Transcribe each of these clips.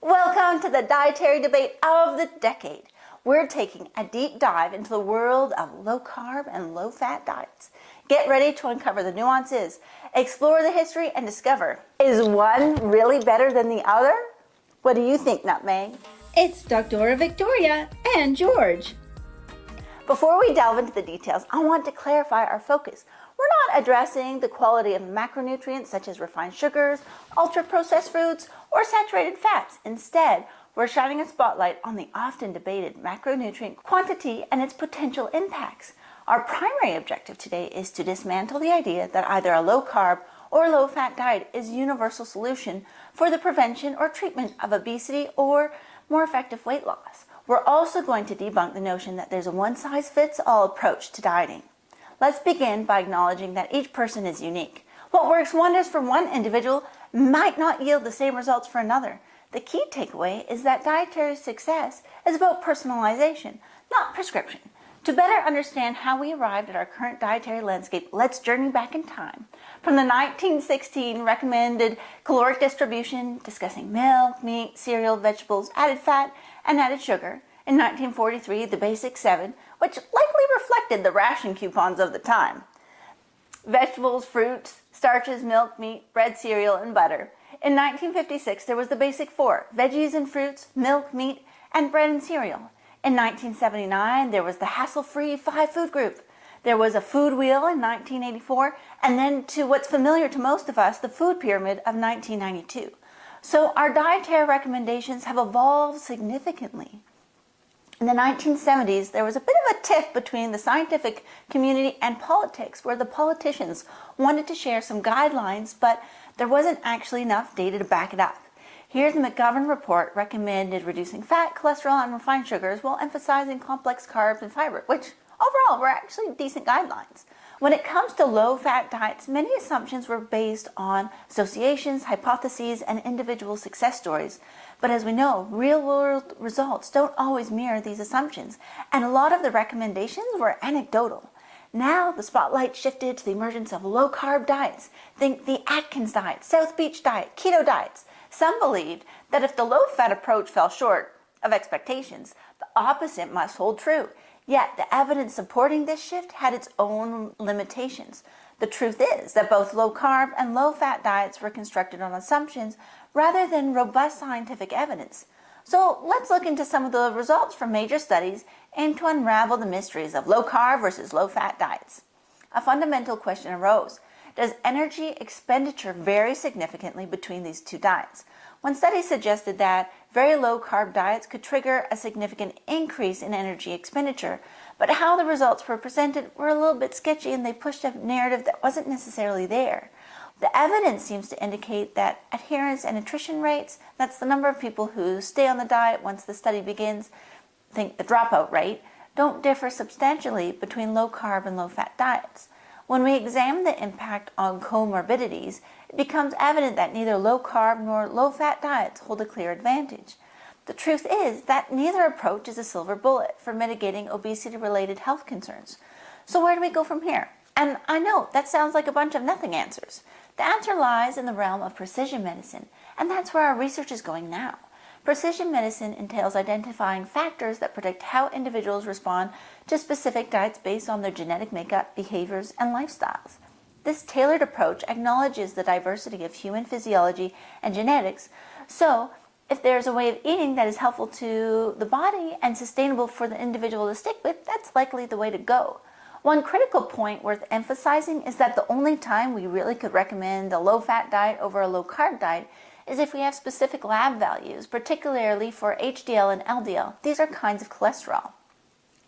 Welcome to the dietary debate of the decade. We're taking a deep dive into the world of low carb and low fat diets. Get ready to uncover the nuances, explore the history, and discover, is one really better than the other? What do you think, Nutmeg? It's Doctora Victoria and George. Before we delve into the details, I want to clarify our focus. We're not addressing the quality of macronutrients such as refined sugars, ultra-processed foods, or saturated fats. Instead, we're shining a spotlight on the often debated macronutrient quantity and its potential impacts. Our primary objective today is to dismantle the idea that either a low-carb or low-fat diet is a universal solution for the prevention or treatment of obesity or more effective weight loss. We're also going to debunk the notion that there's a one-size-fits-all approach to dieting. Let's begin by acknowledging that each person is unique. What works wonders for one individual might not yield the same results for another. The key takeaway is that dietary success is about personalization, not prescription. To better understand how we arrived at our current dietary landscape, let's journey back in time. From the 1916 recommended caloric distribution, discussing milk, meat, cereal, vegetables, added fat, and added sugar. In 1943, the Basic 7, which likely reflected the ration coupons of the time. Vegetables, fruits, starches, milk, meat, bread, cereal, and butter. In 1956, there was the Basic 4, veggies and fruits, milk, meat, and bread and cereal. In 1979, there was the hassle-free 5-food group. There was a food wheel in 1984, and then to what's familiar to most of us, the food pyramid of 1992. So our dietary recommendations have evolved significantly. In the 1970s, there was a bit of a tiff between the scientific community and politics, where the politicians wanted to share some guidelines, but there wasn't actually enough data to back it up. Here, the McGovern report recommended reducing fat, cholesterol, and refined sugars while emphasizing complex carbs and fiber, which overall were actually decent guidelines. When it comes to low-fat diets, many assumptions were based on associations, hypotheses, and individual success stories. But as we know, real-world results don't always mirror these assumptions, and a lot of the recommendations were anecdotal. Now, the spotlight shifted to the emergence of low-carb diets. Think the Atkins diet, South Beach diet, keto diets. Some believed that if the low-fat approach fell short of expectations, the opposite must hold true. Yet, the evidence supporting this shift had its own limitations. The truth is that both low-carb and low-fat diets were constructed on assumptions rather than robust scientific evidence. So let's look into some of the results from major studies and to unravel the mysteries of low-carb versus low-fat diets. A fundamental question arose. Does energy expenditure vary significantly between these two diets? One study suggested that very low-carb diets could trigger a significant increase in energy expenditure, but how the results were presented were a little bit sketchy, and they pushed a narrative that wasn't necessarily there. The evidence seems to indicate that adherence and attrition rates, that's the number of people who stay on the diet once the study begins, think the dropout rate, don't differ substantially between low-carb and low-fat diets. When we examine the impact on comorbidities, it becomes evident that neither low-carb nor low-fat diets hold a clear advantage. The truth is that neither approach is a silver bullet for mitigating obesity-related health concerns. So where do we go from here? And I know that sounds like a bunch of nothing answers. The answer lies in the realm of precision medicine, and that's where our research is going now. Precision medicine entails identifying factors that predict how individuals respond to specific diets based on their genetic makeup, behaviors, and lifestyles. This tailored approach acknowledges the diversity of human physiology and genetics, so if there's a way of eating that is helpful to the body and sustainable for the individual to stick with, that's likely the way to go. One critical point worth emphasizing is that the only time we really could recommend a low-fat diet over a low-carb diet is if we have specific lab values, particularly for HDL and LDL. These are kinds of cholesterol.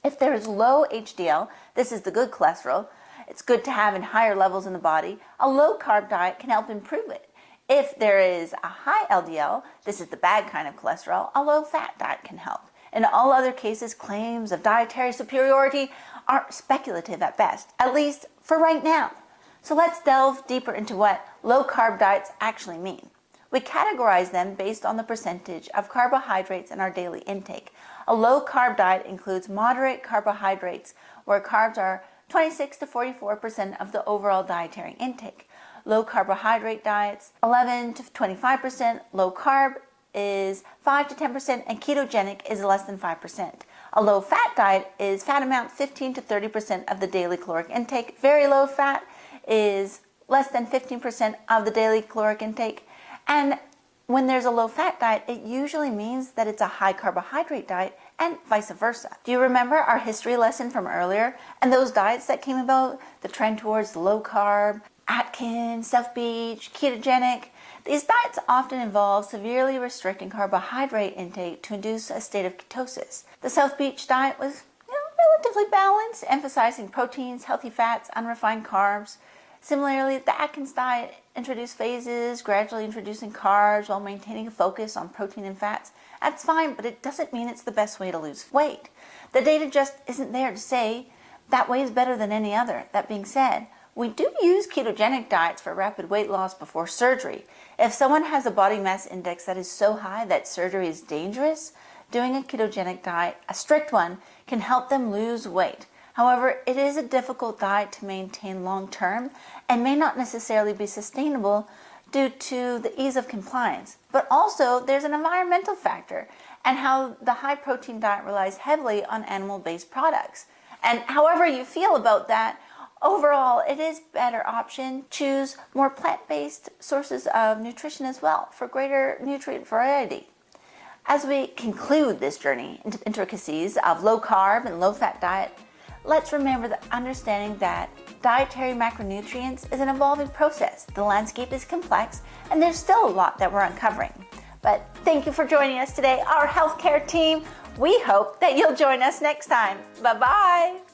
If there is low HDL, this is the good cholesterol, it's good to have in higher levels in the body, a low-carb diet can help improve it. If there is a high LDL, this is the bad kind of cholesterol, a low-fat diet can help. In all other cases, claims of dietary superiority are speculative at best, at least for right now. So let's delve deeper into what low-carb diets actually mean. We categorize them based on the percentage of carbohydrates in our daily intake. A low-carb diet includes moderate carbohydrates, where carbs are 26 to 44% of the overall dietary intake. Low carbohydrate diets, 11 to 25%, low carb, is 5 to 10% and ketogenic is less than 5%. A low-fat diet is fat amount 15 to 30% of the daily caloric intake. Very low fat is less than 15% of the daily caloric intake. And when there's a low-fat diet, it usually means that it's a high carbohydrate diet and vice versa. Do you remember our history lesson from earlier and those diets that came about? The trend towards low carb, Atkins, South Beach, ketogenic. These diets often involve severely restricting carbohydrate intake to induce a state of ketosis. The South Beach diet was relatively balanced, emphasizing proteins, healthy fats, unrefined carbs. Similarly, the Atkins diet introduced phases, gradually introducing carbs while maintaining a focus on protein and fats. That's fine, but it doesn't mean it's the best way to lose weight. The data just isn't there to say that way is better than any other. That being said, we do use ketogenic diets for rapid weight loss before surgery. If someone has a body mass index that is so high that surgery is dangerous, doing a ketogenic diet, a strict one, can help them lose weight. However, it is a difficult diet to maintain long term and may not necessarily be sustainable due to the ease of compliance. But also, there's an environmental factor and how the high protein diet relies heavily on animal-based products. And however you feel about that, overall, it is a better option. Choose more plant-based sources of nutrition as well for greater nutrient variety. As we conclude this journey into the intricacies of low-carb and low-fat diet, let's remember the understanding that dietary macronutrients is an evolving process. The landscape is complex, and there's still a lot that we're uncovering. But thank you for joining us today, our healthcare team. We hope that you'll join us next time. Bye-bye.